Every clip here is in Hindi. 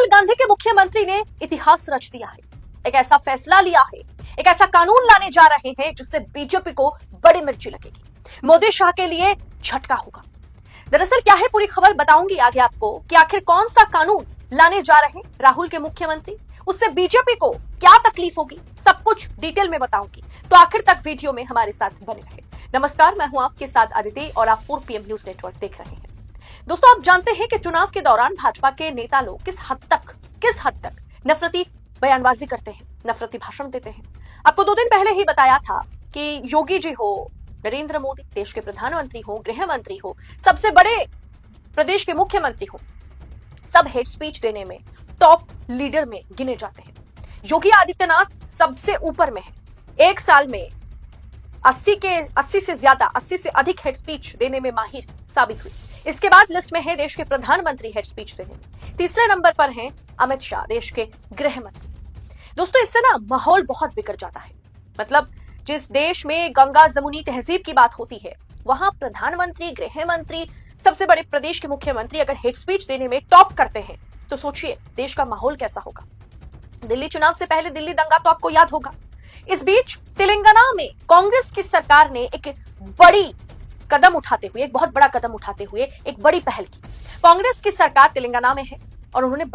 राहुल गांधी के मुख्यमंत्री ने इतिहास रच दिया है। एक ऐसा फैसला लिया है, एक ऐसा कानून लाने जा रहे हैं जिससे बीजेपी को बड़ी मिर्ची लगेगी, मोदी शाह के लिए झटका होगा। दरअसल क्या है पूरी खबर बताऊंगी आगे आपको कि आखिर कौन सा कानून लाने जा रहे हैं राहुल के मुख्यमंत्री, उससे बीजेपी को क्या तकलीफ होगी, सब कुछ डिटेल में बताऊंगी। तो आखिर तक वीडियो में हमारे साथ बने रहे। नमस्कार, मैं हूं आपके साथ अदिति और आप 4 PM न्यूज नेटवर्क देख रहे हैं। दोस्तों, आप जानते हैं कि चुनाव के दौरान भाजपा के नेता लोग किस हद तक नफरती बयानबाजी करते हैं, नफरती भाषण देते हैं। आपको 2 दिन पहले ही बताया था कि योगी जी हो, नरेंद्र मोदी देश के प्रधानमंत्री हो, गृह मंत्री हो, सबसे बड़े प्रदेश के मुख्यमंत्री हो, सब हेट स्पीच देने में टॉप लीडर में गिने जाते हैं। योगी आदित्यनाथ सबसे ऊपर में है। एक साल में 80 से अधिक हेट स्पीच देने में माहिर साबित हुई। इसके बाद लिस्ट में है देश के प्रधानमंत्री हेट स्पीच देने में। तीसरे नंबर पर हैं अमित शाह, देश के गृह मंत्री। दोस्तों, इससे ना माहौल बहुत बिगड़ जाता है। मतलब जिस देश में गंगा जमुनी तहजीब की बात होती है, वहां प्रधानमंत्री, गृह मंत्री, सबसे बड़े प्रदेश के मुख्यमंत्री अगर हेट स्पीच देने में टॉप करते हैं तो सोचिए देश का माहौल कैसा होगा। दिल्ली चुनाव से पहले दिल्ली दंगा तो आपको याद होगा। इस बीच तेलंगाना में कांग्रेस की सरकार ने एक बहुत बड़ा कदम उठाते हुए एक बड़ी पहल की। कांग्रेस की सरकार तेलंगाना में है और उन्होंने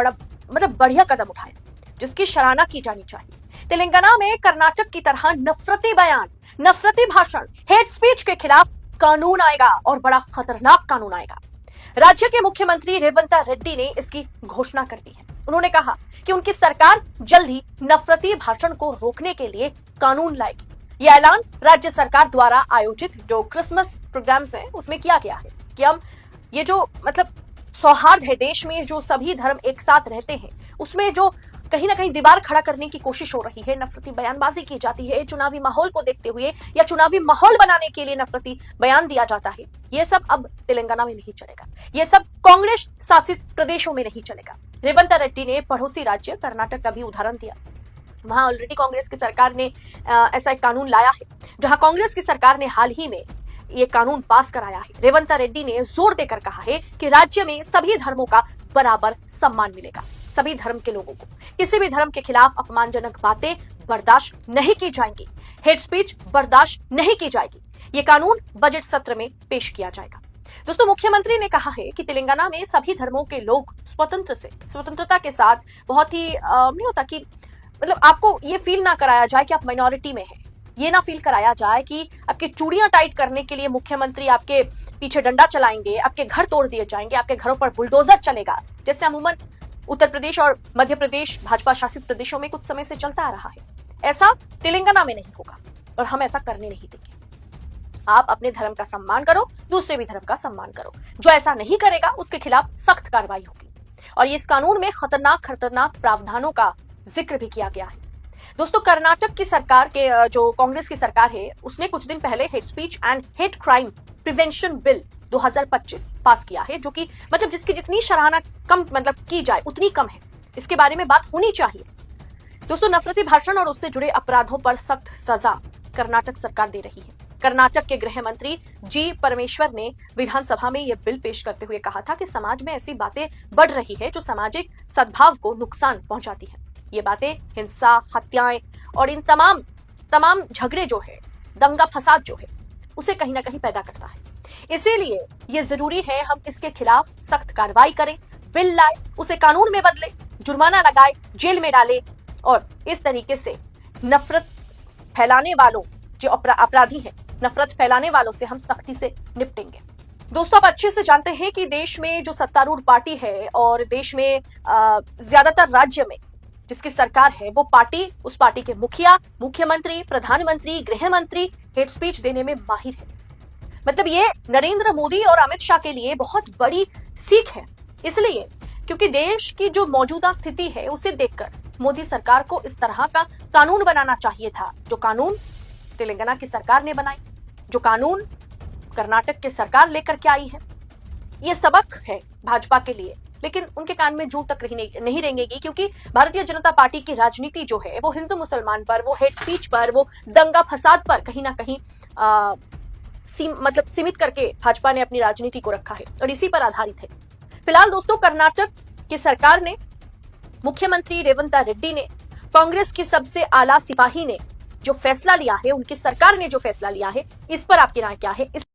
बढ़िया कदम उठाया जिसकी सराहना की जानी चाहिए। तेलंगाना में कर्नाटक की तरह नफरती बयान, नफरती भाषण, हेट स्पीच के खिलाफ कानून आएगा और बड़ा खतरनाक कानून आएगा। राज्य के मुख्यमंत्री रेवंत रेड्डी ने इसकी घोषणा कर दी है। उन्होंने कहा कि उनकी सरकार जल्द ही नफरती भाषण को रोकने के लिए कानून लाएगी। यह ऐलान राज्य सरकार द्वारा आयोजित जो क्रिसमस प्रोग्राम्स हैं उसमें किया गया है कि हम ये जो सौहार्द है देश में, जो सभी धर्म एक साथ रहते हैं, उसमें जो कहीं ना कहीं दीवार खड़ा करने की कोशिश हो रही है, नफरती बयानबाजी की जाती है, चुनावी माहौल को देखते हुए या चुनावी माहौल बनाने के लिए नफरती बयान दिया जाता है, ये सब अब तेलंगाना में नहीं चलेगा। ये सब कांग्रेस शासित प्रदेशों में नहीं चलेगा। रेवंत रेड्डी ने पड़ोसी राज्य कर्नाटक का भी उदाहरण दिया। वहां ऑलरेडी कांग्रेस की सरकार ने ऐसा एक कानून लाया है, जहां कांग्रेस की सरकार ने हाल ही में ये कानून पास कराया है। रेवंत रेड्डी ने जोर देकर कहा है कि राज्य में सभी धर्मों का बराबर सम्मान मिलेगा। सभी धर्म के लोगों को किसी भी धर्म के खिलाफ अपमानजनक बातें बर्दाश्त नहीं की जाएंगी, हेट स्पीच बर्दाश्त नहीं की जाएगी। ये कानून बजट सत्र में पेश किया जाएगा। दोस्तों, मुख्यमंत्री ने कहा है कि तेलंगाना में सभी धर्मों के लोग स्वतंत्रता के साथ बहुत ही नहीं होता कि आपको ये फील ना कराया जाए कि आप माइनॉरिटी में हैं। ये ना फील कराया जाए कि आपकी चूड़ियां टाइट करने के लिए मुख्यमंत्री आपके पीछे डंडा चलाएंगे, आपके घर तोड़ दिए जाएंगे, आपके घरों पर बुलडोजर चलेगा, जैसे अमूमन उत्तर प्रदेश और मध्य प्रदेश भाजपा शासित प्रदेशों में कुछ समय से चलता आ रहा है। ऐसा तेलंगाना में नहीं होगा और हम ऐसा करने नहीं देंगे। आप अपने धर्म का सम्मान करो, दूसरे भी धर्म का सम्मान करो। जो ऐसा नहीं करेगा उसके खिलाफ सख्त कार्रवाई होगी। और इस कानून में खतरनाक प्रावधानों का जिक्र भी किया गया है। दोस्तों, कर्नाटक की सरकार के जो कांग्रेस की सरकार है, उसने कुछ दिन पहले hate speech and hate crime prevention bill 2025 पास किया है, जो कि जिसकी जितनी सराहना कम की जाए उतनी कम है। इसके बारे में बात होनी चाहिए। दोस्तों, नफरती भाषण और उससे जुड़े अपराधों पर सख्त सजा कर्नाटक सरकार दे रही है। कर्नाटक के गृह मंत्री जी परमेश्वर ने विधानसभा में यह बिल पेश करते हुए कहा था कि समाज में ऐसी बातें बढ़ रही है जो सामाजिक सद्भाव को नुकसान पहुंचाती है। ये बातें हिंसा, हत्याएं और इन तमाम झगड़े जो है, दंगा फसाद जो है, उसे कहीं ना कहीं पैदा करता है। इसीलिए ये जरूरी है हम इसके खिलाफ सख्त कार्रवाई करें, बिल लाए, उसे कानून में बदले, जुर्माना लगाए, जेल में डाले और इस तरीके से नफरत फैलाने वालों जो अपराधी हैं, नफरत फैलाने वालों से हम सख्ती से निपटेंगे। दोस्तों, आप अच्छे से जानते हैं कि देश में जो सत्तारूढ़ पार्टी है और देश में ज्यादातर राज्य में जिसकी सरकार है, वो पार्टी, उस पार्टी के मुखिया, मुख्यमंत्री, प्रधानमंत्री, गृह मंत्री हेट स्पीच देने में माहिर है। ये नरेंद्र मोदी और अमित शाह के लिए बहुत बड़ी सीख है। इसलिए क्योंकि देश की जो मौजूदा स्थिति है उसे देखकर मोदी सरकार को इस तरह का कानून बनाना चाहिए था, जो कानून तेलंगाना की सरकार ने बनाई, जो कानून कर्नाटक की सरकार लेकर के आई है। ये सबक है भाजपा के लिए, लेकिन उनके कान में जू तक नहीं रेंगेगी, क्योंकि भारतीय जनता पार्टी की राजनीति जो है वो हिंदू मुसलमान पर, वो हेट स्पीच पर, वो दंगा फसाद पर कहीं ना कहीं सीमित करके भाजपा ने अपनी राजनीति को रखा है और इसी पर आधारित है। फिलहाल दोस्तों, कर्नाटक की सरकार ने मुख्यमंत्री रेवंत रेड्डी ने, कांग्रेस की सबसे आला सिपाही ने जो फैसला लिया है, उनकी सरकार ने जो फैसला लिया है, इस पर आपकी राय क्या है?